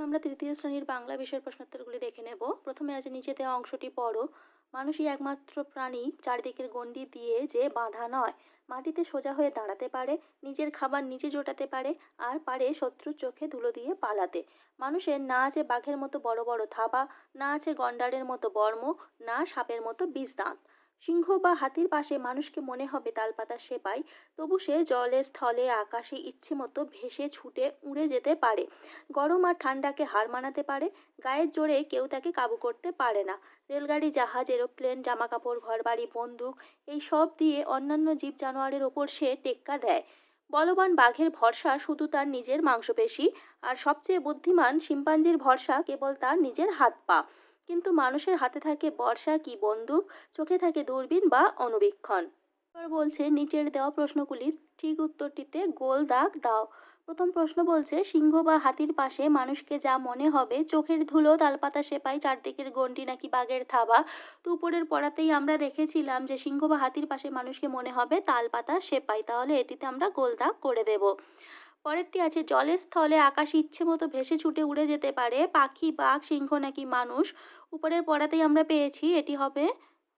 আমরা তৃতীয় শ্রেণীর বাংলা বিষয়ের প্রশ্নোত্তরগুলি দেখে নেব। প্রথমে আছে নিচে দেওয়া অংশটি পড়ো। মানুষই একমাত্র প্রাণী চারদিকের গণ্ডি দিয়ে যে বাঁধা নয়, মাটিতে সোজা হয়ে দাঁড়াতে পারে, নিজের খাবার নিজে জোটাতে পারে, আর পারে শত্রুর চোখে ধুলো দিয়ে পালাতে। মানুষের না আছে বাঘের মতো বড় বড় থাবা, না আছে গন্ডারের মতো বর্ম, না সাপের মতো বিষ দাঁত। সিংহ বা হাতির পাশে মানুষকে মনে হবে তালপাতা সেপাই, তবু সে জলে স্থলে আকাশে ইচ্ছে মতো ভেসে ছুটে উড়ে যেতে পারে। গরম আর ঠান্ডাকে হার মানাতে পারে, গায়ের জোরে কেউ তাকে কাবু করতে পারে না। রেলগাড়ি, জাহাজ, এরোপ্লেন, জামাকাপড়, ঘরবাড়ি, বন্দুক, এই সব দিয়ে অন্যান্য জীব জানোয়ারের ওপর সে টেক্কা দেয়। বলবান বাঘের ভরসা শুধু তার নিজের মাংসপেশি, আর সবচেয়ে বুদ্ধিমান শিম্পাঞ্জির ভরসা কেবল তার নিজের হাত পা। কিন্তু মানুষের হাতে থাকে বর্ষা কি বন্দুক, চোখে থাকে দূরবীন বা অনুবীক্ষণ। এবার বলছে নিচের দেওয়া প্রশ্নগুলির ঠিক উত্তরটিতে গোল দাগ দাও। প্রথম প্রশ্ন বলছে সিংহ বা হাতির পাশে মানুষকে যা মনে হবে, চোখের ধুলো, তালপাতা সেপাই, চারদিকের গণ্ডি নাকি বাঘের থাবা। তো উপরের পড়াতেই আমরা দেখেছিলাম যে সিংহ বা হাতির পাশে মানুষকে মনে হবে তালপাতা সেপাই, তাহলে এটিতে আমরা গোল দাগ করে দেব। পরেরটি আছে জলের স্থলে আকাশে ইচ্ছে মতো ভেসে ছুটে উড়ে যেতে পারে, পাখি, বাঘ, সিংহ নাকি মানুষ। উপরের পড়াতেই আমরা পেয়েছি এটি হবে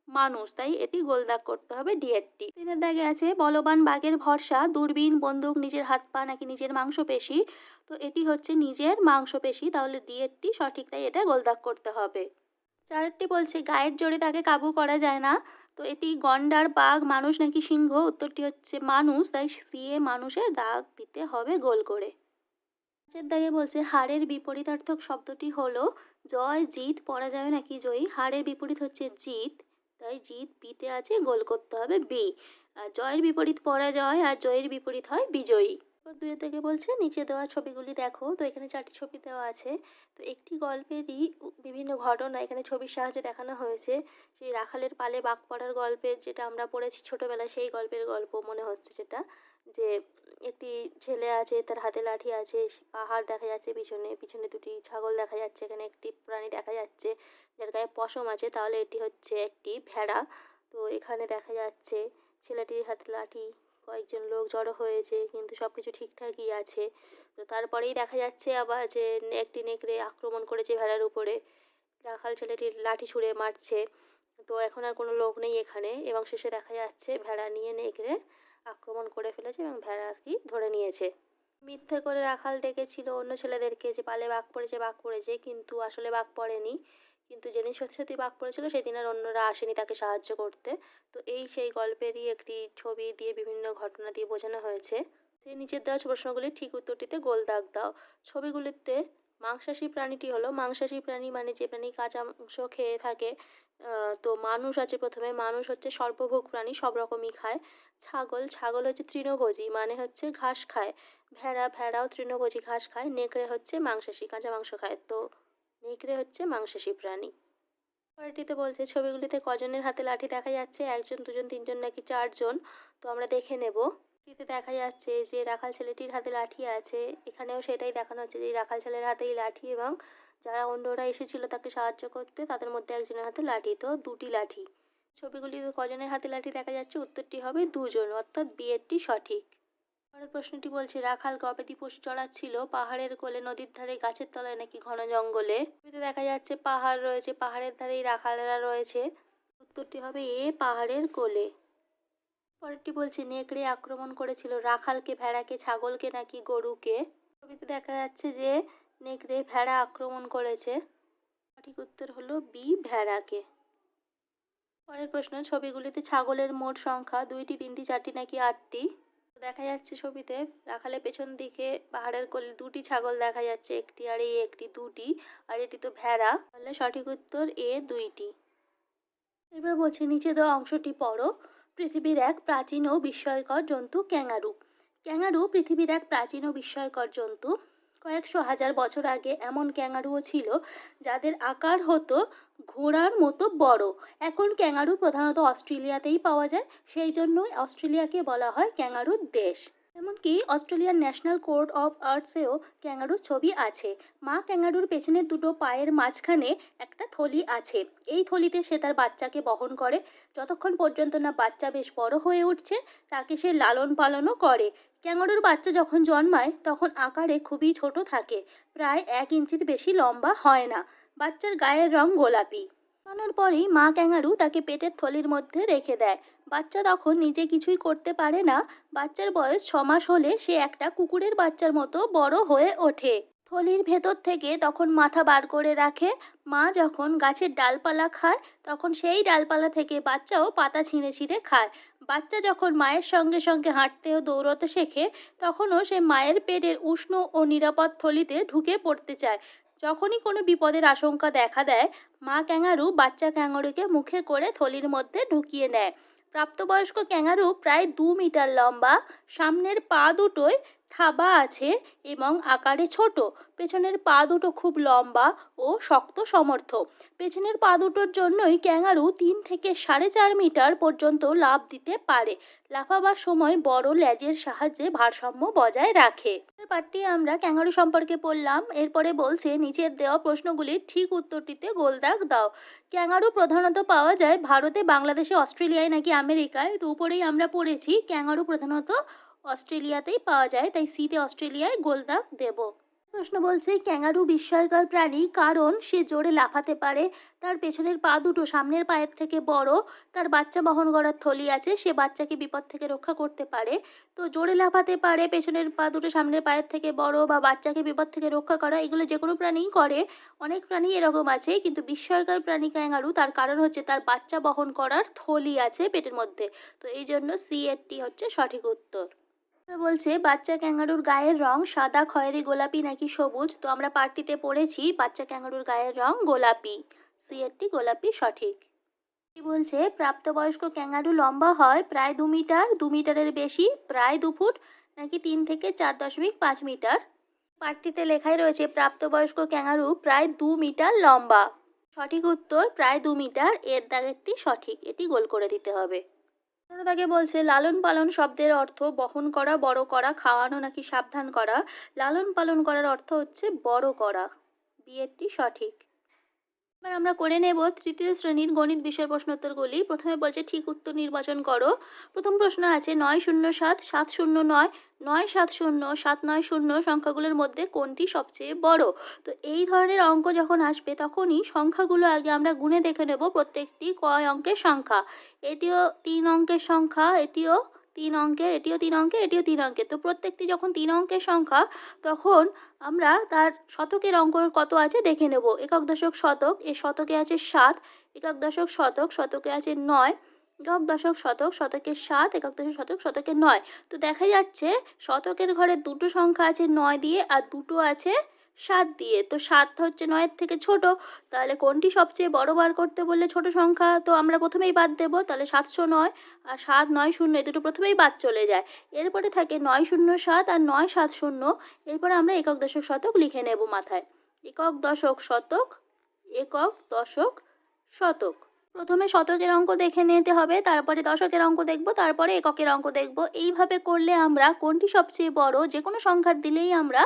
মানুষ, তাই এটি গোল দাগ করতে হবে ডি-এরটি। তিনের দাগে আছে বলবান বাঘের ভরসা দূরবীন, বন্দুক, নিজের হাত পা নাকি নিজের মাংসপেশি। তো এটি হচ্ছে নিজের মাংসপেশি, তাহলে ডি-এরটি সঠিক, তাই এটা গোল দাগ করতে হবে। চারেরটি বলছে গায়ের জোরে তাকে কাবু করা যায় না। তো এটি গন্ডার, বাঘ, মানুষ নাকি সিংহ। উত্তরটি হচ্ছে মানুষ, তাই সিয়ে মানুষের দাগ দিতে হবে গোল করে। পাঁচের দাগে বলছে হারের বিপরীতার্থক শব্দটি হলো জয়, জিত, পরাজয় নাকি জয়ী। হারের বিপরীত হচ্ছে জিত, তাই জিত বিতে আছে, গোল করতে হবে বি। আর জয়ের বিপরীত পরাজয়, আর জয়ের বিপরীত হয় বিজয়ী। এবার দুইয়ের থেকে বলছে নিচে দেওয়া ছবিগুলি দেখো। তো এখানে চারটি ছবি দেওয়া আছে। তো একটি গল্পেরই বিভিন্ন ঘটনা এখানে ছবির সাহায্যে দেখানো হয়েছে। সেই রাখালের পালে বাঘ পড়ার গল্পের, যেটা আমরা পড়েছি ছোটবেলায়, সেই গল্পের গল্প মনে হচ্ছে, যেটা যে একটি ছেলে আছে, তার হাতে লাঠি আছে, পাহাড় দেখা যাচ্ছে, পিছনে পিছনে দুটি ছাগল দেখা যাচ্ছে, এখানে একটি প্রাণী দেখা যাচ্ছে যার গায়ে পশম আছে, তাহলে এটি হচ্ছে একটি ভেড়া। তো এখানে দেখা যাচ্ছে ছেলেটির হাতে লাঠি, কয়েকজন লোক জড়ো হয়েছে, কিন্তু সব কিছু ঠিকঠাকই আছে। তো তারপরেই দেখা যাচ্ছে আবার যে একটি নেকড়ে আক্রমণ করেছে ভেড়ার উপরে, রাখাল ছেলেটির লাঠি ছুঁড়ে মারছে। তো এখন আর কোনো লোক নেই এখানে, এবং শেষে দেখা যাচ্ছে ভেড়া নিয়ে নেকড়ে আক্রমণ করে ফেলেছে এবং ভেড়া আর কি ধরে নিয়েছে। মিথ্যে করে রাখাল ডেকেছিল অন্য ছেলেদেরকে যে পালে বাঘ পড়েছে, বাঘ পড়েছে, কিন্তু আসলে বাঘ পড়েনি। কিন্তু যেদিন সত্যি সত্যি বাঘ পড়েছিল সেদিন আর অন্যরা আসেনি তাকে সাহায্য করতে। তো এই সেই গল্পেরই একটি ছবি দিয়ে বিভিন্ন ঘটনা দিয়ে বোঝানো হয়েছে। সেই নিচের দেওয়া প্রশ্নগুলির ঠিক উত্তরটিতে গোল দাগ দাও। ছবিগুলিতে মাংসাশী প্রাণীটি হলো, মাংসাশী প্রাণী মানে যে প্রাণী কাঁচা মাংস খেয়ে থাকে। তো মানুষ আছে প্রথমে, মানুষ হচ্ছে স্বল্পভোগ প্রাণী, সব রকমই খায়। ছাগল, ছাগল হচ্ছে তৃণভোজী মানে হচ্ছে ঘাস খায়। ভেড়া, ভেড়াও তৃণভোজী, ঘাস খায়। নেকড়ে হচ্ছে মাংসাশী, কাঁচা মাংস খায়। তো নেকড়ে হচ্ছে মাংসাশী প্রাণী। পরেরটিতে বলছে ছবিগুলিতে কজনের হাতে লাঠি দেখা যাচ্ছে, একজন, দুজন, তিনজন নাকি চারজন। তো আমরা দেখে নেব। এটিতে দেখা যাচ্ছে যে রাখাল ছেলেটির হাতে লাঠি আছে, এখানেও সেটাই দেখানো হচ্ছে যে রাখাল ছেলের হাতেই লাঠি, এবং যারা অন্যরা এসেছিল তাকে সাহায্য করতে তাদের মধ্যে একজনের হাতে লাঠি, তো দুটি লাঠি। ছবিগুলিতে কজনের হাতে লাঠি দেখা যাচ্ছে, উত্তরটি হবে দুজন, অর্থাৎ বিয়েরটি সঠিক। পরের প্রশ্নটি বলছে রাখাল গবাদি পশু চড়াচ্ছিল পাহাড়ের কোলে, নদীর ধারে, গাছের তলায় নাকি ঘন জঙ্গলে। ছবিতে দেখা যাচ্ছে পাহাড় রয়েছে, পাহাড়ের ধারেই রাখালেরা রয়েছে। উত্তরটি হবে এ, পাহাড়ের কোলে। পরেরটি বলছে নেকড়ে আক্রমণ করেছিল রাখালকে, ভেড়াকে, ছাগলকে নাকি গরুকে। ছবিতে দেখা যাচ্ছে যে নেকড়ে ভেড়া আক্রমণ করেছে। সঠিক উত্তর হলো বি, ভেড়াকে। পরের প্রশ্ন ছবিগুলিতে ছাগলের মোট সংখ্যা দুইটি, তিনটি, চারটি নাকি আটটি। দেখা যাচ্ছে ছবিতে রাখালের পেছন দিকে পাহাড়ের কোলে দুটি ছাগল দেখা যাচ্ছে, একটি আর এই একটি, দুটি, আর এটি তো ভেড়া, তাহলে সঠিক উত্তর এ, দুইটি। এবার বলছে নিচে দেওয়া অংশটি পড়ো। পৃথিবীর এক প্রাচীন ও বিস্ময়কর জন্তু ক্যাঙ্গারু। ক্যাঙ্গারু পৃথিবীর এক প্রাচীন ও বিস্ময়কর জন্তু। কয়েকশো হাজার বছর আগে এমন ক্যাঙ্গারুও ছিল যাদের আকার হতো ঘোড়ার মতো বড়। এখন ক্যাঙ্গারু প্রধানত অস্ট্রেলিয়াতেই পাওয়া যায়, সেই জন্যই অস্ট্রেলিয়াকে বলা হয় ক্যাঙ্গারুর দেশ। এমনকি অস্ট্রেলিয়ার ন্যাশনাল কোর্ট অফ আর্টসেও ক্যাঙ্গারুর ছবি আছে। মা ক্যাঙ্গারুর পেছনের দুটো পায়ের মাঝখানে একটা থলি আছে। এই থলিতে সে তার বাচ্চাকে বহন করে। যতক্ষণ পর্যন্ত না বাচ্চা বেশ বড় হয়ে উঠছে, তাকে সে লালন পালনও করে। ক্যাঙ্গারুর বাচ্চা যখন জন্মায় তখন আকারে খুবই ছোট থাকে, প্রায় 1 ইঞ্চির বেশি লম্বা হয় না। বাচ্চার গায়ের রং গোলাপি। জন্মানোর পরেই মা ক্যাঙ্গারু তাকে পেটের থলির মধ্যে রেখে দেয়। বাচ্চা তখন নিজে কিছুই করতে পারে না। বাচ্চার বয়স 6 মাস হলে সে একটা কুকুরের বাচ্চার মতো বড় হয়ে ওঠে। থলির ভেতর থেকে তখন মাথা বার করে রাখে। মা যখন গাছের ডালপালা খায়, তখন সেই ডালপালা থেকে বাচ্চাও পাতা ছিঁড়ে ছিঁড়ে খায়। বাচ্চা যখন মায়ের সঙ্গে সঙ্গে হাঁটতে ও দৌড়তে শেখে, তখনও সে মায়ের পেটের উষ্ণ ও নিরাপদ থলিতে ঢুকে পড়তে চায়। যখনই কোনো বিপদের আশঙ্কা দেখা দেয়, মা ক্যাঙ্গারু বাচ্চা ক্যাঙ্গারুকে মুখে করে থলির মধ্যে ঢুকিয়ে নেয়। প্রাপ্তবয়স্ক ক্যাঙ্গারু প্রায় 2 মিটার লম্বা। সামনের পা দুটোয় থাবা আছে এবং আকারে ছোট। পেছনের পা দুটো খুব লম্বা ও শক্ত সমর্থ। পেছনের পা দুটোর জন্যই ক্যাঙ্গারু 3 থেকে 4.5 মিটার পর্যন্ত লাফ দিতে পারে। লাফাবার সময় বড় লেজের সাহায্যে ভারসাম্য বজায় রাখে। পাঠটি আমরা ক্যাঙ্গারু সম্পর্কে পড়লাম। এরপরে বলছে নিচের দেওয়া প্রশ্নগুলির ঠিক উত্তরটিতে গোলদাগ দাও। ক্যাঙ্গারু প্রধানত পাওয়া যায় ভারতে, বাংলাদেশে, অস্ট্রেলিয়ায় নাকি আমেরিকায়। তো উপরেই আমরা পড়েছি ক্যাঙ্গারু প্রধানত অস্ট্রেলিয়াতেই পাওয়া যায়, তাই সিতে অস্ট্রেলিয়ায় গোলদাগ দেব। প্রশ্ন বলছে ক্যাঙ্গারু বিস্ময়কর প্রাণী কারণ সে জোরে লাফাতে পারে, তার পেছনের পা দুটো সামনের পায়ের থেকে বড়, তার বাচ্চা বহন করার থলি আছে, সে বাচ্চাকে বিপদ থেকে রক্ষা করতে পারে। তো জোরে লাফাতে পারে, পেছনের পা দুটো সামনের পায়ের থেকে বড় বা বাচ্চাকে বিপদ থেকে রক্ষা করা, এগুলো যে কোনো প্রাণীই করে। অনেক প্রাণী এরকম আছে, কিন্তু বিস্ময়কর প্রাণী ক্যাঙ্গারু, তার কারণ হচ্ছে তার বাচ্চা বহন করার থলি আছে পেটের মধ্যে। তো এই জন্য সি এরটি হচ্ছে সঠিক উত্তর। বলছে বাচ্চা ক্যাঙ্গারুর গায়ের রং সাদা, খয়েরি, গোলাপি নাকি সবুজ। তো আমরা পাঠটিতে পড়েছি বাচ্চা ক্যাঙ্গারুর গায়ের রং গোলাপি। সি এরটি গোলাপি সঠিক। বলছে প্রাপ্তবয়স্ক ক্যাঙ্গারু লম্বা হয় প্রায় 2 মিটার, 2 মিটারের বেশি, প্রায় 2 ফুট নাকি 3 থেকে 4.5 মিটার। পাঠটিতে লেখাই রয়েছে প্রাপ্তবয়স্ক ক্যাঙ্গারু প্রায় 2 মিটার লম্বা। সঠিক উত্তর প্রায় 2 মিটার। এর দাগেরটি সঠিক, এটি গোল করে দিতে হবে। তাকে বলছে লালন পালন শব্দের অর্থ বহন করা, বড় করা, খাওয়ানো নাকি সাবধান করা। লালন পালন করার অর্থ হচ্ছে বড় করা। বিয়েরটি সঠিক। এবার আমরা করে নেব তৃতীয় শ্রেণীর গণিত বিষয় প্রশ্নোত্তরগুলি। প্রথমে বলছে ঠিক উত্তর নির্বাচন করো। প্রথম প্রশ্ন আছে 907 709 970 790 সংখ্যাগুলোর মধ্যে কোনটি সবচেয়ে বড়। তো এই ধরনের অঙ্ক যখন আসবে তখনই সংখ্যাগুলো আগে আমরা গুণে দেখে নেব প্রত্যেকটি কয় অঙ্কের সংখ্যা। এটিও 3 অঙ্কের সংখ্যা, এটিও 3 অঙ্কের, এটিও 3 অঙ্কের, এটিও 3 অঙ্কের। তো প্রত্যেকটি যখন 3 অঙ্কের সংখ্যা, তখন আমরা তার শতকের অঙ্ক কত আছে দেখে নেব। একক দশক শতক, এর শতকে আছে 7। একক দশক শতক, শতকে আছে 9। একক দশক শতক, শতকে 7। একক দশক শতক, শতকে 9। তো দেখা যাচ্ছে শতকের ঘরে দুটো সংখ্যা আছে 9 দিয়ে আর দুটো আছে 7 দিয়ে। তো 7 হচ্ছে 9-এর থেকে ছোট। তাহলে কোনটি সবচেয়ে বড় বার করতে বললে ছোট সংখ্যা, তো আমরা প্রথমেই বাদ দেবো। তাহলে 709 আর 790 এই দুটো প্রথমেই বাদ চলে যায়। এরপরে থাকে 907 আর 970। এরপরে আমরা একক দশক শতক লিখে নেব মাথায়। একক দশক শতক, একক দশক শতক। প্রথমে শতকের অঙ্ক দেখে নিতে হবে, তারপরে দশকের অঙ্ক দেখব, তারপরে এককের অঙ্ক দেখব। এইভাবে করলে আমরা কোনটি সবচেয়ে বড় যে কোনো সংখ্যা দিলেই আমরা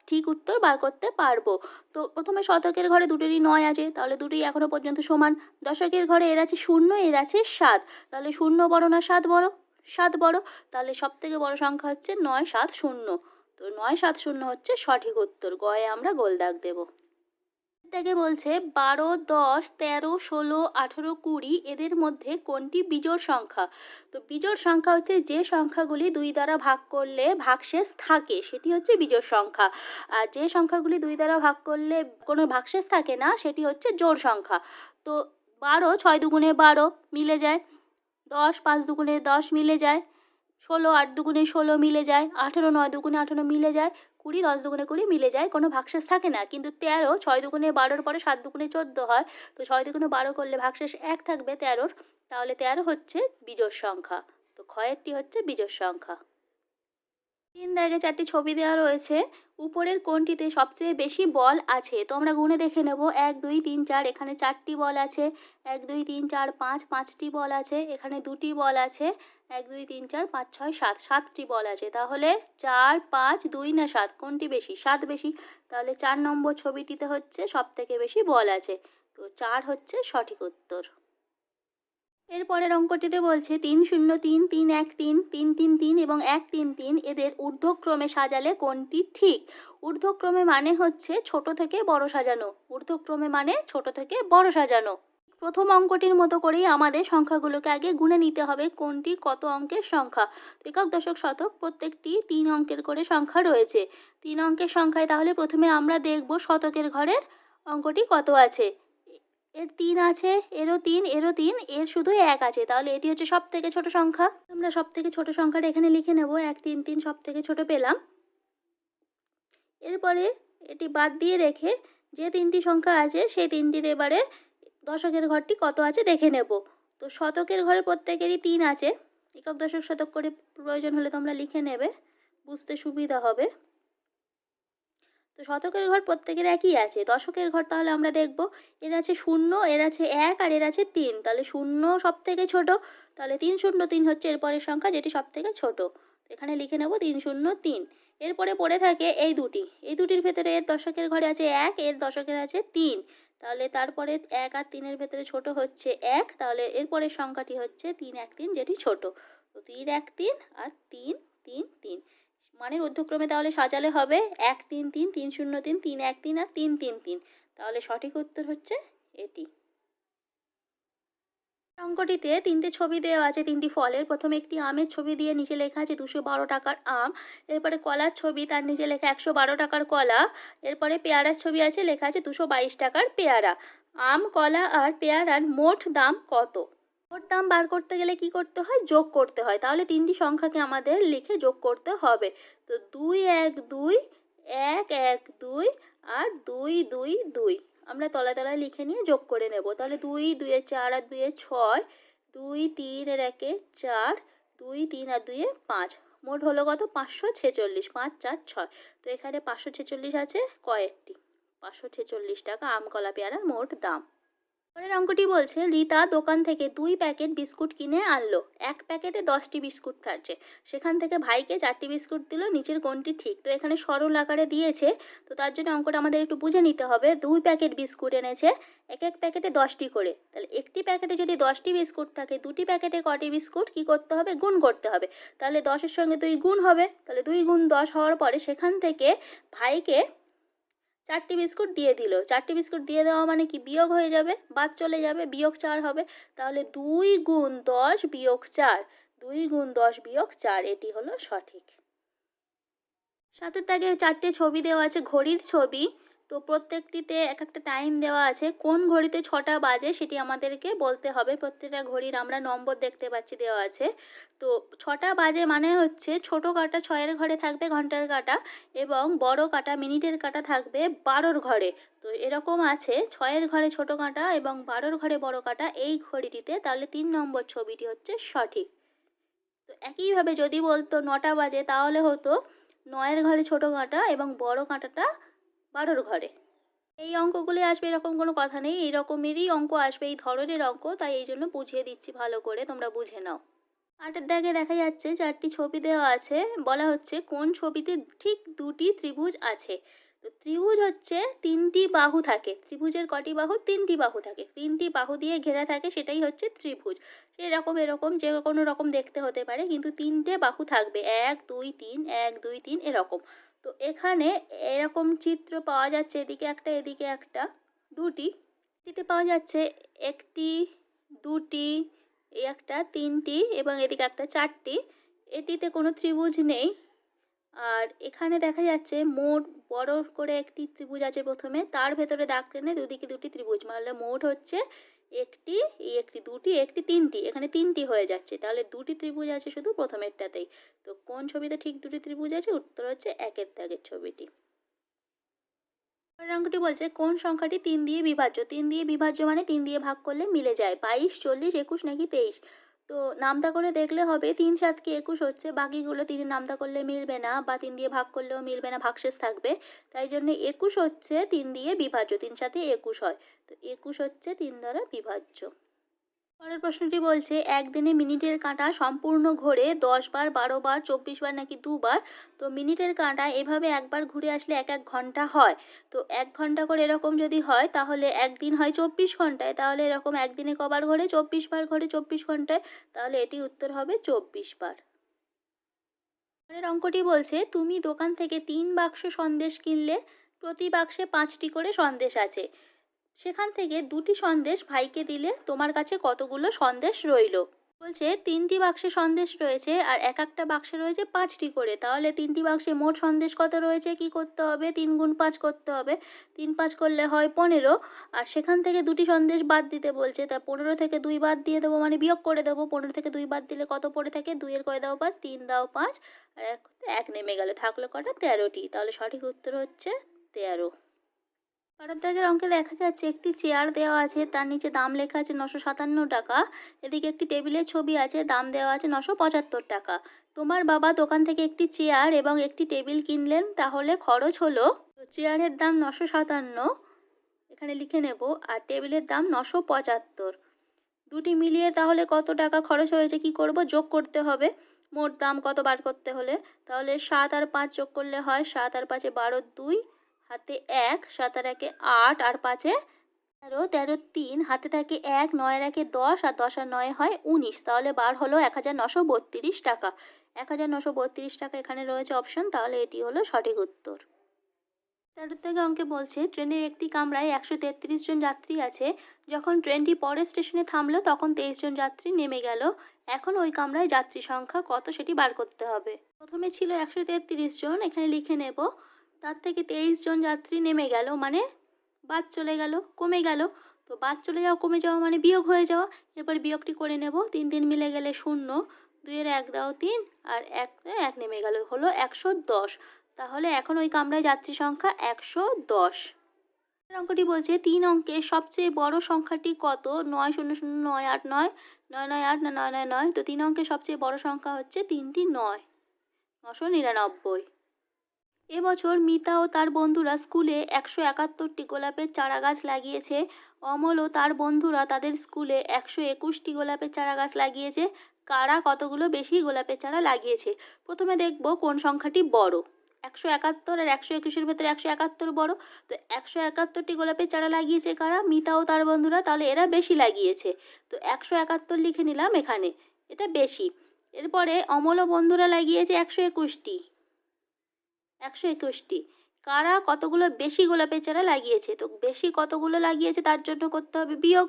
ঠিক উত্তর বার করতে পারবো। তো প্রথমে শতকের ঘরে দুটোরই 9 আছে, তাহলে দুটোই এখনো পর্যন্ত সমান। দশকের ঘরে এর আছে 0, এর আছে 7, তাহলে 0 বড় না 7 বড়? 7 বড়। তাহলে সব থেকে বড় সংখ্যা হচ্ছে 970। তো 970 হচ্ছে সঠিক উত্তর। গয়ে আমরা গোল দাগ দেব। এটাকে বলছে 12, 10, 13, 16, 18, 20 এদের মধ্যে কোনটি বিজোড় সংখ্যা। তো বিজোড় সংখ্যা হচ্ছে যে সংখ্যাগুলি 2 দ্বারা ভাগ করলে ভাগশেষ থাকে, সেটি হচ্ছে বিজোড় সংখ্যা। আর যে সংখ্যাগুলি 2 দ্বারা ভাগ করলে কোনো ভাগশেষ থাকে না, সেটি হচ্ছে জোড় সংখ্যা। তো 12 6 দুগুণে 12 মিলে যায়, 10 5 দুগুণে 10 মিলে যায়, 16 8 দুগুণে 16 মিলে যায়, 18 9 দুগুণে 18 মিলে যায়, 20 10 দুগুণে 20 মিলে যায়, কোনো ভাগশেষ থাকে না। কিন্তু 13 6 দুগুণে 12-র পরে 7 দুগুণে 14 হয়। তো 6 দুগুণে 12 করলে ভাগশেষ 1 থাকবে 13-র, তাহলে 13 হচ্ছে বিজোড় সংখ্যা। তো ক্ষয়েরটি হচ্ছে বিজোড় সংখ্যা। 3 দাগে 4টি ছবি দেওয়া রয়েছে, উপরের কোনটিতে সবচেয়ে বেশি বল আছে। তো আমরা গুণে দেখে নেব। 1 2 3 4, এখানে 4টি বল আছে। 1 2 3 4 5, 5টি বল আছে। এখানে 2টি বল আছে। 1 2 3 4 5 6 7, 7টি বল আছে। তাহলে 4 5 2 না 7 কোনটি বেশি? 7 বেশি। তাহলে 4 নম্বর ছবিটিতে হচ্ছে সবথেকে বেশি বল আছে। তো 4 হচ্ছে সঠিক উত্তর। এরপরের অঙ্কটিতে বলছে 3 0 3 3 1 3 3 3 3 এবং 1 3 3 এদের ঊর্ধ্বক্রমে সাজালে কোনটি ঠিক? ঊর্ধ্বক্রমে মানে হচ্ছে ছোট থেকে বড় সাজানো। ঊর্ধ্বক্রমে মানে ছোট থেকে বড় সাজানো। প্রথম অঙ্কটির মতো করেই আমাদের সংখ্যাগুলোকে আগে গুণে নিতে হবে কোনটি কত অঙ্কের সংখ্যা। একক দশক শতক প্রত্যেকটি 3 অঙ্কের করে সংখ্যা রয়েছে। 3 অঙ্কের সংখ্যায় তাহলে প্রথমে আমরা দেখব শতকের ঘরের অঙ্কটি কত আছে। এর 3 আছে, এরও 3, এরও 3, এর শুধু 1 আছে। তাহলে এটি হচ্ছে সবথেকে ছোট সংখ্যা। আমরা সবথেকে ছোট সংখ্যাটা এখানে লিখে নেব। 1 3 3 সবথেকে ছোট পেলাম। এরপরে এটি বাদ দিয়ে রেখে যে 3টি সংখ্যা আছে সেই 3টির এবারে দশকের ঘরটি কত আছে দেখে নেব। তো শতকের ঘরে প্রত্যেকেরই 3 আছে। একক দশক শতক করে প্রয়োজন হলে তোমরা লিখে নেবে, বুঝতে সুবিধা হবে। তো শতকের ঘর প্রত্যেকের একই আছে। দশকের ঘর তাহলে আমরা দেখব, এর আছে 0, এর আছে 1 আর এর আছে 3। তাহলে 0 সবথেকে ছোট। তাহলে 3 0 3 হচ্ছে এরপরের সংখ্যা যেটি সবথেকে ছোট। এখানে লিখে নেব 3 0 3। এরপরে পড়ে থাকে এই দুটি। এই দুটির ভেতরে এর দশকের ঘরে আছে 1, এর দশকের আছে 3। তাহলে তারপরে 1 আর 3 এর ভেতরে ছোট হচ্ছে 1। তাহলে এরপরের সংখ্যাটি হচ্ছে 3 1 3 যেটি ছোট। তো 3 1 3 আর 3 3 3। মানের ঊর্ধ্বক্রমে তাহলে সাজালে হবে 1 3 3 3 0 3 3 1 3 আর 3 3 3। তাহলে সঠিক উত্তর হচ্ছে এটি। অঙ্কটিতে 3টে ছবি দেওয়া আছে 3টি ফলের। প্রথমে একটি আমের ছবি দিয়ে নিচে লেখা আছে 212 টাকার আম। এরপরে কলার ছবি, তার নিচে লেখা 112 টাকার কলা। এরপরে পেয়ারার ছবি আছে, লেখা আছে 222 টাকার পেয়ারা। আম, কলা আর পেয়ারার মোট দাম কত? মোট দাম বার করতে গেলে কি করতে হয়? যোগ করতে হয়। তাহলে 3টি সংখ্যাকে আমাদের লিখে যোগ করতে হবে। তো 2 1 2, 1 1 2 আর 2 2 2 আমরা তলায় তলায় লিখে নিয়ে যোগ করে নেব। তাহলে 2 2 এ 4 আর 2 এ 6, 2 3 এর 1 এ 4, 2 3 আর 2 এ 5। মোট হলো কত? 546। 5 4 6। তো এখানে 546 আছে কয়েকটি। 546 টাকা আম, কলা, পেয়ারার মোট দাম। পরের অঙ্কটি বলছে রীতা দোকান থেকে 2 প্যাকেট বিস্কুট কিনে আনলো। 1 প্যাকেটে 10টি বিস্কুট থাকছে। সেখান থেকে ভাইকে 4টি বিস্কুট দিল, নিচের কোনটি ঠিক? তো এখানে সরল আকারে দিয়েছে। তো তার জন্য অঙ্কটা আমাদের একটু বুঝে নিতে হবে। 2 প্যাকেট বিস্কুট এনেছে, এক এক প্যাকেটে 10টি করে। তাহলে একটি প্যাকেটে যদি 10টি বিস্কুট থাকে, দুটি প্যাকেটে কটি বিস্কুট কি করতে হবে? গুণ করতে হবে। তাহলে 10-এর সঙ্গে 2 গুণ হবে। তাহলে 2 গুণ 10 হওয়ার পরে সেখান থেকে ভাইকে 4টি বিস্কুট দিয়ে দিল। 4টি বিস্কুট দিয়ে দেওয়া মানে কি? বিয়োগ হয়ে যাবে, বাদ চলে যাবে, বিয়োগ 4 হবে। তাহলে 2 গুণ 10 বিয়োগ 4, 2 গুণ 10 বিয়োগ 4, এটি হলো সঠিক। 7-এর দাগে 4টে ছবি দেওয়া আছে ঘড়ির ছবি। তো প্রত্যেকটিতে এক একটা টাইম দেওয়া আছে। কোন ঘড়িতে 6টা বাজে সেটি আমাদেরকে বলতে হবে। প্রত্যেকটা ঘড়ির আমরা নম্বর দেখতে পাচ্ছি দেওয়া আছে। তো 6টা বাজে মানে হচ্ছে ছোট কাঁটা 6-এর ঘরে থাকবে ঘন্টার কাঁটা, এবং বড় কাঁটা মিনিটের কাঁটা থাকবে 12-র ঘরে। তো এরকম আছে 6-এর ঘরে ছোট কাঁটা এবং 12-র ঘরে বড় কাঁটা এই ঘড়িটিতে। তাহলে 3 নম্বর ছবিটি হচ্ছে সঠিক। তো একইভাবে যদি বলতো 9টা বাজে তাহলে হতো 9-এর ঘরে ছোট কাঁটা এবং বড় কাঁটাটা 12-র ঘরে। এই অঙ্কগুলি আসবে এরকম কোনো কথা নেই, এই রকমেরই অঙ্ক আসবে, এই ধরনের অঙ্ক, তাই এই জন্য বুঝিয়ে দিচ্ছি ভালো করে, তোমরা বুঝে নাও। 8-এর দাগে দেখা যাচ্ছে 4টি ছবি দেওয়া আছে। বলা হচ্ছে কোন ছবিতে ঠিক 2টি ত্রিভুজ আছে। তো ত্রিভুজ হচ্ছে 3টি বাহু থাকে। ত্রিভুজের কটি বাহু? 3টি বাহু থাকে। 3টি বাহু দিয়ে ঘেরা থাকে, সেটাই হচ্ছে ত্রিভুজ। এরকম এরকম যে কোনো রকম দেখতে হতে পারে, কিন্তু 3টে বাহু থাকবে, 1 2 3 1 2 3 এরকম। তো এখানে এরকম চিত্র পাওয়া যাচ্ছে, এদিকে একটা এদিকে একটা, দুটি। এটিতে পাওয়া যাচ্ছে একটি, দুটি, এই একটা, 3টি এবং এদিকে একটা 4টি। এটিতে কোনো ত্রিভুজ নেই। আর এখানে দেখা যাচ্ছে মোট বড় করে একটি ত্রিভুজ আছে প্রথমে, তার ভেতরে দাগ টেনে দুদিকে 2টি ত্রিভুজ, মানে মোট হচ্ছে একটি, এই একটি, দুটি, একটি, 3টি। এখানে 3টি হয়ে যাচ্ছে। তাহলে 2টি ত্রিভুজ আছে শুধু প্রথমেরটাতেই। তো কোন ছবিতে ঠিক 2টি ত্রিভুজ আছে? উত্তর হচ্ছে 1-এর দাগের ছবিটি। পরের অঙ্কটি বলছে কোন সংখ্যাটি 3 দিয়ে বিভাজ্য? 3 দিয়ে বিভাজ্য মানে 3 দিয়ে ভাগ করলে মিলে যায়। 22 40 21 নাকি 23? তো নামতা করে দেখলে হবে 3 7 কে 21 হচ্ছে, বাকিগুলো 3 নামতা করলে মিলবে না, বা 3 দিয়ে ভাগ করলেও মিলবে না, ভাগশেষ থাকবে। তাই জন্য 21 হচ্ছে 3 দিয়ে বিভাজ্য, 3 7 21 হয়। তো 21 হচ্ছে 3 দ্বারা বিভাজ্য। পরের প্রশ্নটি বলছে একদিনে মিনিটের কাঁটা সম্পূর্ণ ঘোরে 10 বার, 12 বার, 24 বার নাকি 2 বার। তো মিনিটের কাঁটা এভাবে একবার ঘুরে আসলে 1 ঘন্টা হয়। তো 1 ঘন্টা করে এরকম যদি হয় তাহলে একদিন হয় 24 ঘন্টায়, তাহলে এরকম একদিনে কবার ঘোরে? 24 বার ঘোরে 24 ঘন্টায়, তাহলে এটি উত্তর হবে 24 বার। পরের অঙ্কটি বলছে তুমি দোকান থেকে 3 বাক্স সন্দেশ কিনলে, প্রতি বাক্সে 5টি করে সন্দেশ আছে। সেখান থেকে 2টি সন্দেশ ভাইকে দিলে, তোমার কাছে কতগুলো সন্দেশ রইলো? বলছে 3টি বাক্সে সন্দেশ রয়েছে আর এক একটা বাক্সে রয়েছে 5টি করে, তাহলে 3টি বাক্সে মোট সন্দেশ কত রয়েছে? কি করতে হবে? 3 × 5 করতে হবে। 3 × 5 করলে হয় 15, আর সেখান থেকে 2টি সন্দেশ বাদ দিতে বলছে, তা 15 থেকে 2 বাদ দিয়ে দেবো, মানে বিয়োগ করে দেবো। 15 থেকে 2 বাদ দিলে কত পড়ে থাকে? 2 এর কয় দাও 5, 3 দাও 5, আর এক নেমে গেল, থাকলো কটা? 13টি। তাহলে সঠিক উত্তর হচ্ছে 13। 12 অঙ্কে দেখা যাচ্ছে একটি চেয়ার দেওয়া আছে, তার নিচে দাম লেখা আছে 957 টাকা। এদিকে একটি টেবিলের ছবি আছে, দাম দেওয়া আছে 975 টাকা। তোমার বাবা দোকান থেকে একটি চেয়ার এবং একটি টেবিল কিনলেন, তাহলে খরচ হলো, তো চেয়ারের দাম 957 এখানে লিখে নেব, আর টেবিলের দাম 975। দুটি মিলিয়ে তাহলে কত টাকা খরচ হয়েছে? কি করব? যোগ করতে হবে। মোট দাম কত বার করতে হলে, তাহলে 7 আর 5 যোগ করলে হয় 7 আর 5 12, 2 হাতে 1, 7 আর 1 8, আর 5 13, 13 3 হাতে থাকে 1, 9 আর 1 10, আর 10 আর 9 হয় 19, তাহলে বার হলো 1932 টাকা। 1932 টাকা এখানে রয়েছে অপশন, তাহলে এটি হলো সঠিক উত্তর। 13 অঙ্কে বলছে ট্রেনের একটি কামরায় 133 জন যাত্রী আছে। যখন ট্রেনটি পরের স্টেশনে থামলো তখন 23 জন যাত্রী নেমে গেল। এখন ওই কামরায় যাত্রী সংখ্যা কত সেটি বার করতে হবে। প্রথমে ছিল 133 জন, এখানে লিখে নেব। তার থেকে 23 জন যাত্রী নেমে গেল, মানে বাদ চলে গেল, কমে গেল। তো বাদ চলে যাওয়া, কমে যাওয়া মানে বিয়োগ হয়ে যাওয়া। এরপর বিয়োগটি করে নেব। 3 3 মিলে গেলে 0, 2 এর 1 দাও 3, আর 1 নেমে গেল, হলো 110। তাহলে এখন ওই কামরায় যাত্রী সংখ্যা 110। অঙ্কটি বলছে 3 অঙ্কের সবচেয়ে বড় সংখ্যাটি কত? 9 0 0 9 8 9, 9 9 8 না 9 9 9। তো 3 অঙ্কের সবচেয়ে বড় সংখ্যা হচ্ছে 3টি 9, 999। এবছর মিতা ও তার বন্ধুরা স্কুলে 171টি গোলাপের চারা গাছ লাগিয়েছে। অমল ও তার বন্ধুরা তাদের স্কুলে 121টি গোলাপের চারা গাছ লাগিয়েছে। কারা কতগুলো বেশি গোলাপের চারা লাগিয়েছে? প্রথমে দেখব কোন সংখ্যাটি বড়। 171 আর 121-এর ভেতরে 171 বড়। তো 171টি গোলাপের চারা লাগিয়েছে কারা? মিতা ও তার বন্ধুরা, তাহলে এরা বেশি লাগিয়েছে। তো 171 লিখে নিলাম এখানে, এটা বেশি। এরপরে অমল ও বন্ধুরা লাগিয়েছে 121টি। 121টি। কারা কতগুলো বেশি গোলাপের চারা লাগিয়েছে? তো বেশি কতগুলো লাগিয়েছে তার জন্য করতে হবে বিয়োগ।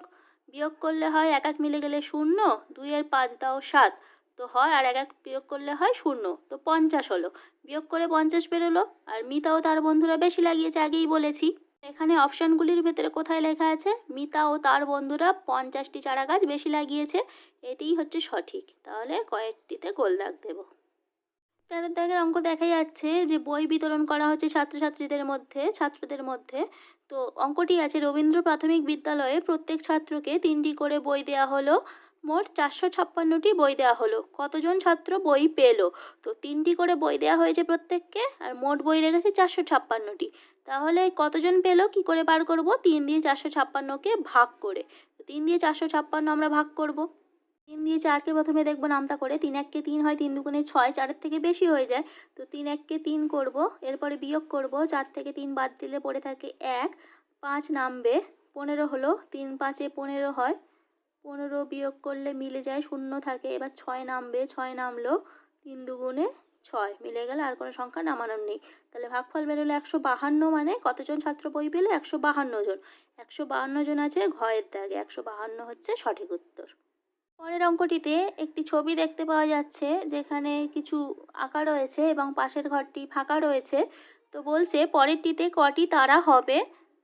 বিয়োগ করলে হয় 1 1 মিলে গেলে 0, 2 এর 5 দাও 7, তো হয়, আর 1 1 বিয়োগ করলে হয় 0, তো 50 হলো। বিয়োগ করে 50 বেরোলো। আর মিতা ও তার বন্ধুরা বেশি লাগিয়েছে, আগেই বলেছি। এখানে অপশানগুলির ভেতরে কোথায় লেখা আছে? মিতা ও তার বন্ধুরা 50টি চারা গাছ বেশি লাগিয়েছে, এটিই হচ্ছে সঠিক। তাহলে কয়েকটিতে গোল দাগ দেবো। 13 অঙ্ক দেখা যাচ্ছে যে বই বিতরণ করা হচ্ছে ছাত্রদের মধ্যে। তো অঙ্কটি আছে রবীন্দ্র প্রাথমিক বিদ্যালয়ে প্রত্যেক ছাত্রকে 3টি করে বই দেওয়া হলো। মোট 456টি বই দেওয়া হলো। কতজন ছাত্র বই পেল? তো 3টি করে বই দেওয়া হয়েছে প্রত্যেককে, আর মোট বই লেগেছে 456টি। তাহলে কতজন পেল কি করে বার করব? 3 দিয়ে 456কে ভাগ করে। তো 3 দিয়ে 456 আমরা ভাগ করব। 3 দিয়ে 4কে প্রথমে দেখব নামতা করে। 3 1 3 হয়, 3 2 6, 4-এর থেকে বেশি হয়ে যায়। তো 3 1 3 করব, এরপরে বিয়োগ করব। 4 থেকে 3 বাদ দিলে পড়ে থাকে 1, 5 নামবে, 15 হলো। 3 5-এ 15 হয়, 15 বিয়োগ করলে মিলে যায়, 0 থাকে। এবার 6 নামবে, 6 নামলো, 3 2 6 মিলে গেলে আর কোনো সংখ্যা নামানোর নেই। তাহলে ভাগফল বেরোলো 152, মানে কতজন ছাত্র বই পেল? 152 জন। 152 জন আছে ঘয়ের দাগে, 152 হচ্ছে সঠিক উত্তর। পরের অঙ্কটিতে একটি ছবি দেখতে পাওয়া যাচ্ছে, যেখানে কিছু আঁকা রয়েছে এবং পাশের ঘরটি ফাঁকা রয়েছে। তো বলছে পরেরটিতে কটি তারা হবে?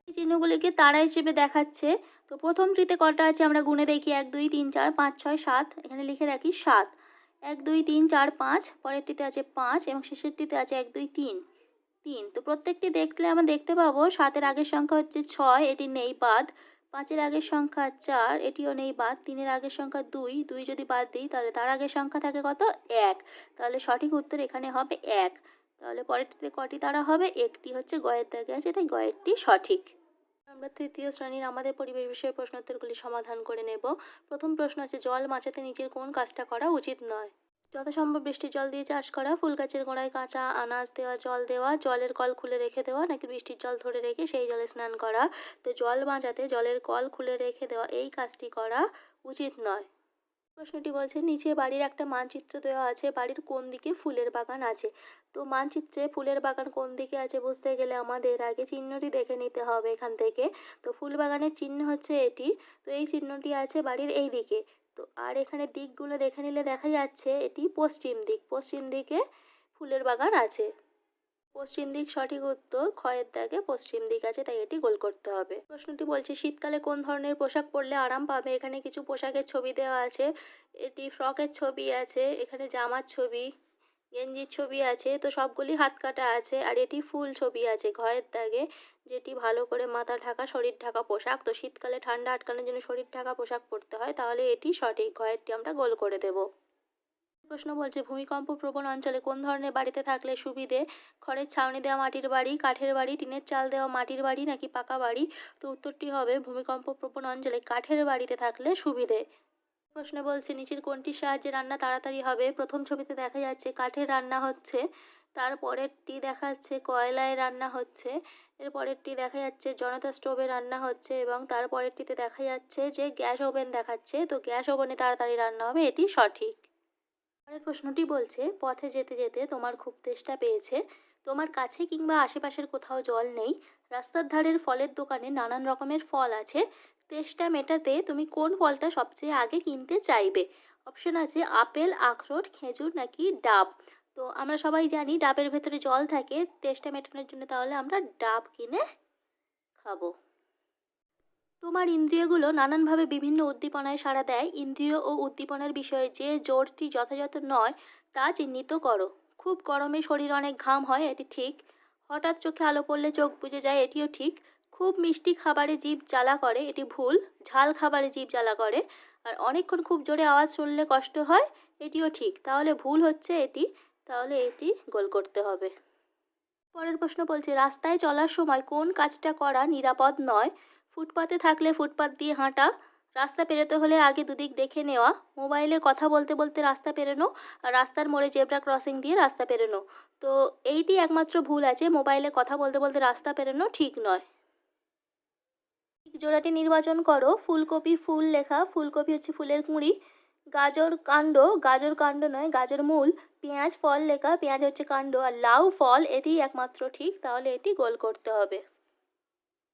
এই চিহ্নগুলিকে তারা হিসেবে দেখাচ্ছে। তো প্রথমটিতে কটা আছে আমরা গুনে দেখি, 1 2 3 4 5 6 7, এখানে লিখে রাখি 7। 1 2 3 4 5, পরেরটিতে আছে 5 এবং শেষেরটিতে আছে 1 2 3 3। তো প্রত্যেকটি দেখলে আমরা দেখতে পাবো 7-এর আগের সংখ্যা হচ্ছে 6, এটি নেই, বাদ। 5-এর আগের সংখ্যা 4, এটিও নেই, বাদ। 3-এর আগের সংখ্যা 2, 2 যদি বাদ দিই তাহলে তার আগের সংখ্যা থাকে কত? 1। তাহলে সঠিক উত্তর এখানে হবে 1। তাহলে পরেরটিতে কটি তারা হবে? একটি হচ্ছে গয়ের দাগে আছে, তাই গয়েরটি সঠিক। আমরা তৃতীয় শ্রেণীর আমাদের পরিবেশ বিষয়ে প্রশ্নোত্তরগুলি সমাধান করে নেব। প্রথম প্রশ্ন আছে, জল বাঁচাতে নিচের কোন কাজটা করা উচিত নয়? যথাসম্ভব বৃষ্টির জল দিয়ে চাষ করা, ফুল গাছের গোড়ায় কাঁচা আনাজ দেওয়া, জল দেওয়া, জলের কল খুলে রেখে দেওয়া, নাকি বৃষ্টির জল ধরে রেখে সেই জলে স্নান করা। তো জল বাঁচাতে জলের কল খুলে রেখে দেওয়া এই কাজটি করা উচিত নয়। প্রশ্নটি বলছে, নিচে বাড়ির একটা মানচিত্র দেওয়া আছে, বাড়ির কোন দিকে ফুলের বাগান আছে? তো মানচিত্রে ফুলের বাগান কোন দিকে আছে বুঝতে গেলে আমাদের আগে চিহ্নটি দেখে নিতে হবে এখান থেকে। তো ফুল বাগানের চিহ্ন হচ্ছে এটি, তো এই চিহ্নটি আছে বাড়ির এই দিকে। তো আর এখানে দিকগুলো দেখে নিলে দেখা যাচ্ছে এটি পশ্চিম দিক, পশ্চিম দিকে ফুলের বাগান আছে। পশ্চিম দিক সঠিক উত্তর, ক্ষয়ের দাগে পশ্চিম দিক আছে, তাই এটি গোল করতে হবে। প্রশ্নটি বলছে, শীতকালে কোন ধরনের পোশাক পরলে আরাম পাবে? এখানে কিছু পোশাকের ছবি দেওয়া আছে, এটি ফ্রকের ছবি আছে, এখানে জামার ছবি, গেঞ্জির ছবি আছে, তো সবগুলি হাত কাটা আছে। আর এটি ফুল ছবি আছে ঘয়ের দাগে, যেটি ভালো করে মাথা ঢাকা শরীর ঢাকা পোশাক। তো শীতকালে ঠান্ডা আটকানোর জন্য শরীর ঢাকা পোশাক পরতে হয়, তাহলে এটি সঠিক, ঘয়েরটি আমরা গোল করে দেব। প্রশ্ন বলছে, ভূমিকম্প প্রবণ অঞ্চলে কোন ধরনের বাড়িতে থাকলে সুবিধে? খড়ের ছাউনি দেওয়া মাটির বাড়ি, কাঠের বাড়ি, টিনের চাল দেওয়া মাটির বাড়ি, নাকি পাকা বাড়ি? তো উত্তরটি হবে ভূমিকম্প প্রবণ অঞ্চলে কাঠের বাড়িতে থাকলে সুবিধে। প্রশ্ন বলছে, নিচের কোনটির সাহায্যে রান্না তাড়াতাড়ি হবে? প্রথম ছবিতে দেখা যাচ্ছে কাঠের রান্না হচ্ছে, তারপরেরটি দেখা যাচ্ছে কয়লায় রান্না হচ্ছে, এরপরেরটি দেখা যাচ্ছে জনতা স্টোভে রান্না হচ্ছে, এবং তারপরেরটিতে দেখা যাচ্ছে যে গ্যাস ওভেন দেখাচ্ছে। তো গ্যাস ওভেনে তাড়াতাড়ি রান্না হবে, এটি সঠিক। পরের প্রশ্নটি বলছে, পথে যেতে যেতে তোমার খুব তেষ্টা পেয়েছে, তোমার কাছে কিংবা আশেপাশের কোথাও জল নেই, রাস্তার ধারের ফলের দোকানে নানান রকমের ফল আছে, তেষ্টা মেটাতে তুমি কোন ফলটা সবচেয়ে আগে কিনতে চাইবে? অপশন আছে আপেল, আখরোট, খেজুর, নাকি ডাব। তো আমরা সবাই জানি ডাবের ভেতরে জল থাকে, তেষ্টা মেটানোর জন্য তাহলে আমরা ডাব কিনে খাবো। তোমার ইন্দ্রিয়গুলো নানানভাবে বিভিন্ন উদ্দীপনায় সাড়া দেয়, ইন্দ্রিয় ও উদ্দীপনার বিষয়ে যে জোরটি যথাযথ নয় তা চিহ্নিত করো। খুব গরমে শরীর অনেক ঘাম হয়, এটি ঠিক। হঠাৎ চোখে আলো পড়লে চোখ বুজে যায়, এটিও ঠিক। খুব মিষ্টি খাবারে জিভ জ্বালা করে, এটি ভুল। ঝাল খাবারে জিভ জ্বালা করে। আর অনেকক্ষণ খুব জোরে আওয়াজ শুনলে কষ্ট হয়, এটিও ঠিক। তাহলে ভুল হচ্ছে এটি, তাহলে এটি গোল করতে হবে। পরের প্রশ্ন বলছে, রাস্তায় চলার সময় কোন কাজটা করা নিরাপদ নয়? ফুটপাতে থাকলে ফুটপাত দিয়ে হাঁটা, রাস্তা পেরোতে হলে আগে দুদিক দেখে নেওয়া, মোবাইলে কথা বলতে বলতে রাস্তা পেরোনো, আর রাস্তার মোড়ে জেব্রা ক্রসিং দিয়ে রাস্তা পেরোনো। তো এইটি একমাত্র ভুল আছে, মোবাইলে কথা বলতে বলতে রাস্তা পেরোনো ঠিক নয়। ঠিক জোড়াটি নির্বাচন করো। ফুলকপি ফুল লেখা, ফুলকপি হচ্ছে ফুলের কুঁড়ি। গাজর কাণ্ড, গাজর কাণ্ড নয়, গাজর মূল। পেঁয়াজ ফল লেখা, পেঁয়াজ হচ্ছে কাণ্ড। আর লাউ ফল, এটি একমাত্র ঠিক, তাহলে এটি গোল করতে হবে।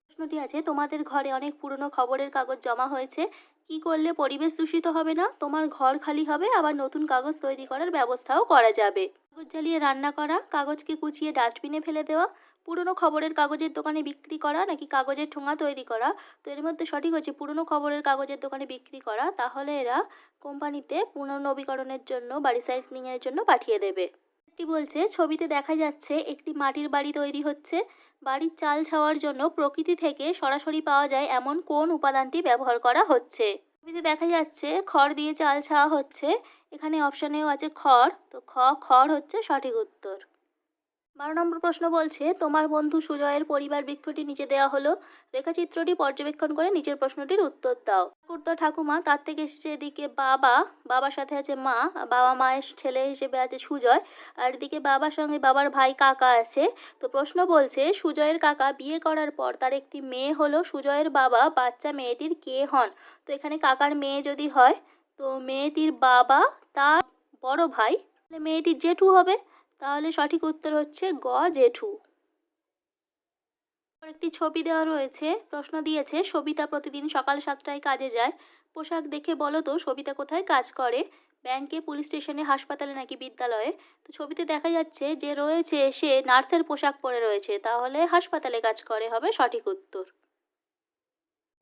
প্রশ্নটি আছে, তোমাদের ঘরে অনেক পুরনো খবরের কাগজ জমা হয়েছে, কি করলে পরিবেশ দূষিত হবে না? তোমার ঘর খালি হবে, আবার নতুন কাগজ তৈরি করার ব্যবস্থাও করা যাবে। কাগজ জ্বালিয়ে রান্না করা, কাগজকে কুচিয়ে ডাস্টবিনে ফেলে দেওয়া, পুরনো খবরের কাগজের দোকানে বিক্রি করা, নাকি কাগজের ঠোঙা তৈরি করা। তো এর মধ্যে সঠিক হচ্ছে পুরনো খবরের কাগজের দোকানে বিক্রি করা, তাহলে এরা কোম্পানিতে পুনর্নবীকরণের জন্য বা রিসাইক্লিংয়ের জন্য পাঠিয়ে দেবে। একটি বলছে, ছবিতে দেখা যাচ্ছে একটি মাটির বাড়ি তৈরি হচ্ছে, বাড়ির চাল ছাওয়ার জন্য প্রকৃতি থেকে সরাসরি পাওয়া যায় এমন কোন উপাদানটি ব্যবহার করা হচ্ছে? ছবিতে দেখা যাচ্ছে খড় দিয়ে চাল ছাওয়া হচ্ছে, এখানে অপশানেও আছে খড়, তো খড় হচ্ছে সঠিক উত্তর। 12 নম্বর প্রশ্ন বলছে, তোমার বন্ধু সুজয়ের পরিবার বৃক্ষটি নিচে দেওয়া হলো, রেখাচিত্রটি পর্যবেক্ষণ করে নিচের প্রশ্নটির উত্তর দাও। ঠাকুরদা ঠাকুমা, তার থেকে এসেছে এদিকে বাবা, বাবার সাথে আছে মা, বাবা মায়ের ছেলে হিসেবে আছে সুজয়, আর এদিকে বাবার সঙ্গে বাবার ভাই কাকা আছে। তো প্রশ্ন বলছে, সুজয়ের কাকা বিয়ে করার পর তার একটি মেয়ে হলো, সুজয়ের বাবা বাচ্চা মেয়েটির কে হন? তো এখানে কাকার মেয়ে যদি হয়, তো মেয়েটির বাবা তার বড় ভাই, তাহলে মেয়েটির জেঠু হবে, তাহলে সঠিক উত্তর হচ্ছে গ, জেঠু। একটি ছবি দেওয়া রয়েছে, প্রশ্ন দিয়েছে, সবিতা প্রতিদিন সকাল 7টায় কাজে যায়, পোশাক দেখে বলো তো সবিতা কোথায় কাজ করে? ব্যাংকে, পুলিশ স্টেশনে, হাসপাতালে, নাকি বিদ্যালয়ে? তো ছবিতে দেখা যাচ্ছে যে রয়েছে সে নার্সের পোশাক পরে রয়েছে, তাহলে হাসপাতালে কাজ করে হবে সঠিক উত্তর।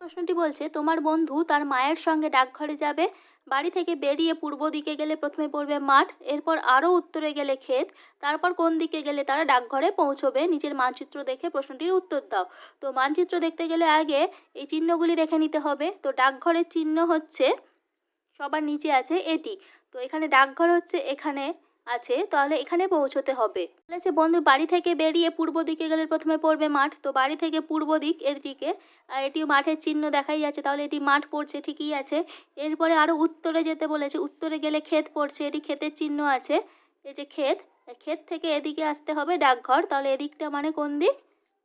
প্রশ্নটি বলছে, তোমার বন্ধু তার মায়ের সঙ্গে ডাকঘরে যাবে, বাড়ি থেকে বেরিয়ে পূর্ব দিকে গেলে প্রথমে পড়বে মাঠ, এরপর আরও উত্তরে গেলে ক্ষেত, তারপর কোন দিকে গেলে তারা ডাকঘরে পৌঁছবে? নিচের মানচিত্র দেখে প্রশ্নটির উত্তর দাও। তো মানচিত্র দেখতে গেলে আগে এই চিহ্নগুলি রেখে নিতে হবে। তো ডাকঘরের চিহ্ন হচ্ছে সবার নিচে আছে এটি, তো এখানে ডাকঘর হচ্ছে এখানে আছে তাহলে এখানে পৌঁছতে হবে। বলেছে বন্ধু বাড়ি থেকে বেরিয়ে পূর্ব দিকে গেলে প্রথমে পড়বে মাঠ, তো বাড়ি থেকে পূর্ব দিক এদিকে, আর এটি মাঠের চিহ্ন দেখাই যাচ্ছে, তাহলে এটি মাঠ পড়ছে, ঠিকই আছে। এরপরে আরও উত্তরে যেতে বলেছে, উত্তরে গেলে ক্ষেত পড়ছে, এটি ক্ষেতের চিহ্ন আছে, এই যে ক্ষেত, ক্ষেত থেকে এদিকে আসতে হবে ডাকঘর, তাহলে এদিকটা মানে কোন দিক?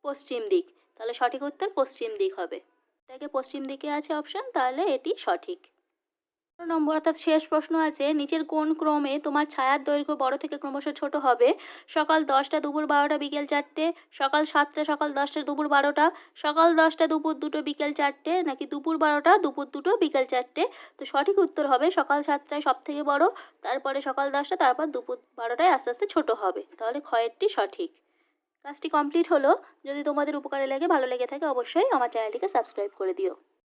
পশ্চিম দিক, তাহলে সঠিক উত্তর পশ্চিম দিক হবে। এটাকে পশ্চিম দিকে আছে অপশান, তাহলে এটি সঠিক। নম্বর অর্থাৎ শেষ প্রশ্ন আছে, নিচের কোন ক্রমে তোমার ছায়ার দৈর্ঘ্য বড় থেকে ক্রমশ ছোট হবে? সকাল 10টা, দুপুর 12টা, বিকেল 4টে, সকাল 7টা, সকাল 10টা, দুপুর 12টা, সকাল 10টা, দুপুর 2টো, বিকেল 4টে, নাকি দুপুর 12টা, দুপুর 2টো, বিকেল 4টে? তো সঠিক উত্তর হবে সকাল 7টায় সব থেকে বড়, তারপরে সকাল 10টা, তারপর দুপুর 12টায় আস্তে আস্তে ছোট হবে, তাহলে ক্ষয়েরটি সঠিক। কাজটি কমপ্লিট হলো। যদি তোমাদের উপকারে লাগে, ভালো লেগে থাকে, অবশ্যই আমার চ্যানেলটিকে সাবস্ক্রাইব করে দিও।